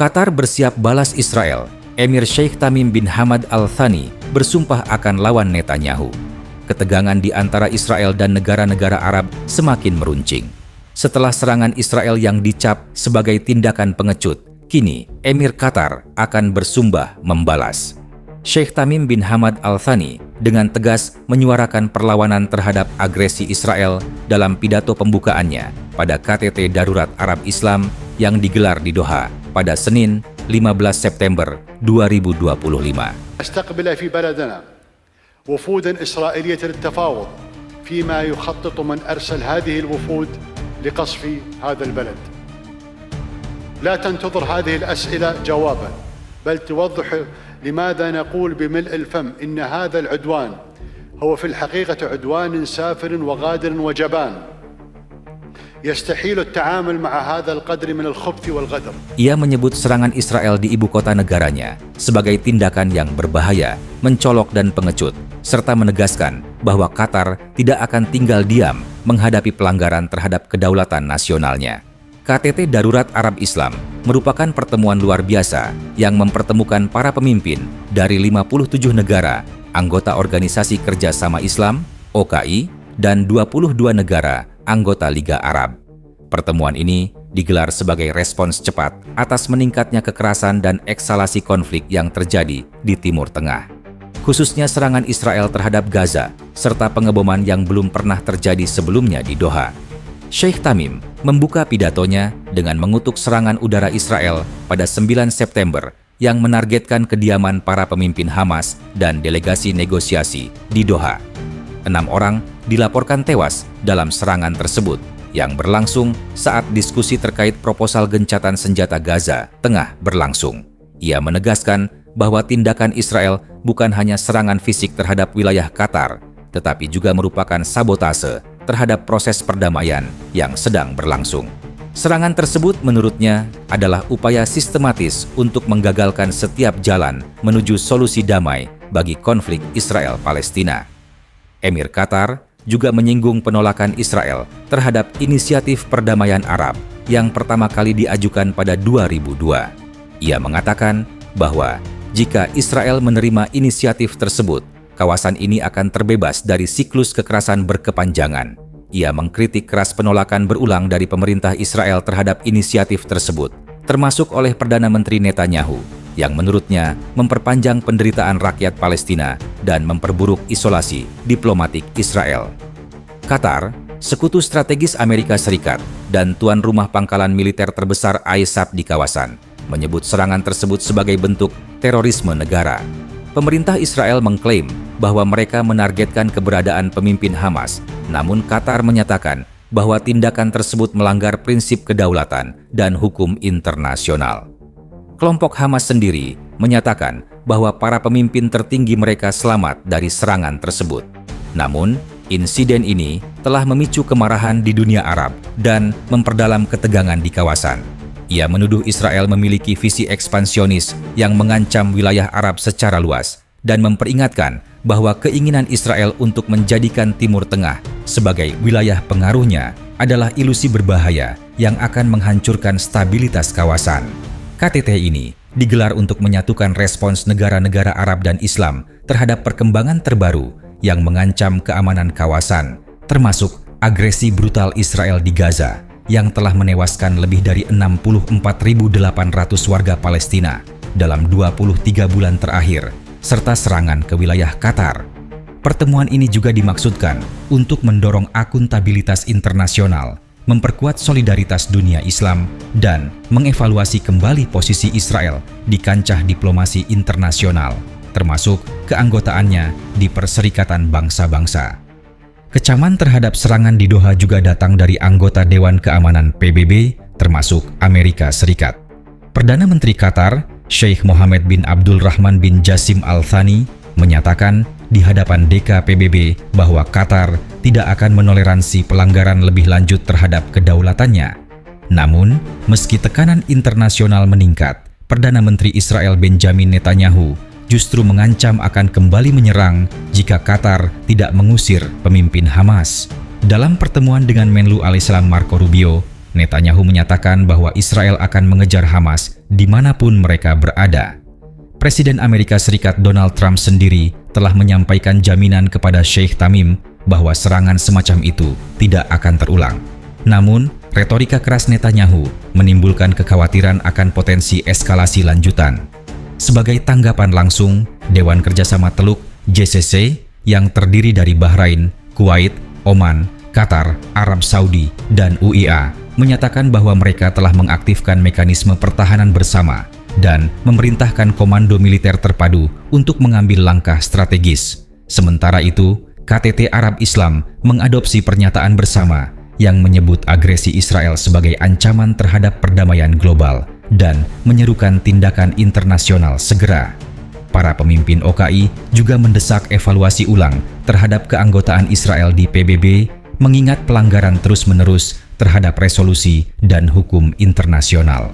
Qatar bersiap balas Israel. Emir Sheikh Tamim bin Hamad Al Thani bersumpah akan lawan Netanyahu. Ketegangan di antara Israel dan negara-negara Arab semakin meruncing. Setelah serangan Israel yang dicap sebagai tindakan pengecut, kini Emir Qatar akan bersumpah membalas. Sheikh Tamim bin Hamad Al Thani dengan tegas menyuarakan perlawanan terhadap agresi Israel dalam pidato pembukaannya pada KTT Darurat Arab Islam yang digelar di Doha pada Senin 15 September 2025. نستقبل في بلدنا وفودا إسرائيلية للتفاوض فيما يخطط من أرسل هذه الوفود لقصف هذا البلد. لا تنتظر هذه الأسئلة جوابا بل توضح لماذا نقول بملء الفم إن هذا العدوان هو في الحقيقة عدوان سافر وغادر وجبان يستحيل التعامل مع هذا القدر من الخبث والغدر. Ia menyebut serangan Israel di ibu kota negaranya sebagai tindakan yang berbahaya, mencolok dan pengecut, serta menegaskan bahwa Qatar tidak akan tinggal diam menghadapi pelanggaran terhadap kedaulatan nasionalnya. KTT Darurat Arab Islam merupakan pertemuan luar biasa yang mempertemukan para pemimpin dari 57 negara, anggota Organisasi Kerjasama Islam, OKI, dan 22 negara anggota Liga Arab. Pertemuan ini digelar sebagai respons cepat atas meningkatnya kekerasan dan eksalasi konflik yang terjadi di Timur Tengah, khususnya serangan Israel terhadap Gaza, serta pengeboman yang belum pernah terjadi sebelumnya di Doha. Sheikh Tamim membuka pidatonya dengan mengutuk serangan udara Israel pada 9 September yang menargetkan kediaman para pemimpin Hamas dan delegasi negosiasi di Doha. 6 orang dilaporkan tewas dalam serangan tersebut yang berlangsung saat diskusi terkait proposal gencatan senjata Gaza tengah berlangsung. Ia menegaskan bahwa tindakan Israel bukan hanya serangan fisik terhadap wilayah Qatar, tetapi juga merupakan sabotase terhadap proses perdamaian yang sedang berlangsung. Serangan tersebut menurutnya adalah upaya sistematis untuk menggagalkan setiap jalan menuju solusi damai bagi konflik Israel-Palestina. Emir Qatar juga menyinggung penolakan Israel terhadap inisiatif perdamaian Arab yang pertama kali diajukan pada 2002. Ia mengatakan bahwa jika Israel menerima inisiatif tersebut, kawasan ini akan terbebas dari siklus kekerasan berkepanjangan. Ia mengkritik keras penolakan berulang dari pemerintah Israel terhadap inisiatif tersebut, termasuk oleh Perdana Menteri Netanyahu, yang menurutnya memperpanjang penderitaan rakyat Palestina dan memperburuk isolasi diplomatik Israel. Qatar, sekutu strategis Amerika Serikat dan tuan rumah pangkalan militer terbesar ISAF di kawasan, menyebut serangan tersebut sebagai bentuk terorisme negara. Pemerintah Israel mengklaim bahwa mereka menargetkan keberadaan pemimpin Hamas, namun Qatar menyatakan bahwa tindakan tersebut melanggar prinsip kedaulatan dan hukum internasional. Kelompok Hamas sendiri menyatakan bahwa para pemimpin tertinggi mereka selamat dari serangan tersebut. Namun, insiden ini telah memicu kemarahan di dunia Arab dan memperdalam ketegangan di kawasan. Ia menuduh Israel memiliki visi ekspansionis yang mengancam wilayah Arab secara luas dan memperingatkan bahwa keinginan Israel untuk menjadikan Timur Tengah sebagai wilayah pengaruhnya adalah ilusi berbahaya yang akan menghancurkan stabilitas kawasan. KTT ini digelar untuk menyatukan respons negara-negara Arab dan Islam terhadap perkembangan terbaru yang mengancam keamanan kawasan, termasuk agresi brutal Israel di Gaza yang telah menewaskan lebih dari 64.800 warga Palestina dalam 23 bulan terakhir, serta serangan ke wilayah Qatar. Pertemuan ini juga dimaksudkan untuk mendorong akuntabilitas internasional, memperkuat solidaritas dunia Islam, dan mengevaluasi kembali posisi Israel di kancah diplomasi internasional, termasuk keanggotaannya di Perserikatan Bangsa-Bangsa. Kecaman terhadap serangan di Doha juga datang dari anggota Dewan Keamanan PBB, termasuk Amerika Serikat. Perdana Menteri Qatar, Sheikh Mohammed bin Abdul Rahman bin Jassim Al Thani, menyatakan di hadapan DK PBB bahwa Qatar tidak akan menoleransi pelanggaran lebih lanjut terhadap kedaulatannya. Namun, meski tekanan internasional meningkat, Perdana Menteri Israel Benjamin Netanyahu justru mengancam akan kembali menyerang jika Qatar tidak mengusir pemimpin Hamas. Dalam pertemuan dengan Menlu Al-Islam Marco Rubio, Netanyahu menyatakan bahwa Israel akan mengejar Hamas dimanapun mereka berada. Presiden Amerika Serikat Donald Trump sendiri telah menyampaikan jaminan kepada Sheikh Tamim bahwa serangan semacam itu tidak akan terulang. Namun, retorika keras Netanyahu menimbulkan kekhawatiran akan potensi eskalasi lanjutan. Sebagai tanggapan langsung, Dewan Kerjasama Teluk (JCC) yang terdiri dari Bahrain, Kuwait, Oman, Qatar, Arab Saudi, dan UAE menyatakan bahwa mereka telah mengaktifkan mekanisme pertahanan bersama dan memerintahkan Komando Militer Terpadu untuk mengambil langkah strategis. Sementara itu, KTT Arab Islam mengadopsi pernyataan bersama yang menyebut agresi Israel sebagai ancaman terhadap perdamaian global dan menyerukan tindakan internasional segera. Para pemimpin OKI juga mendesak evaluasi ulang terhadap keanggotaan Israel di PBB, mengingat pelanggaran terus-menerus terhadap resolusi dan hukum internasional.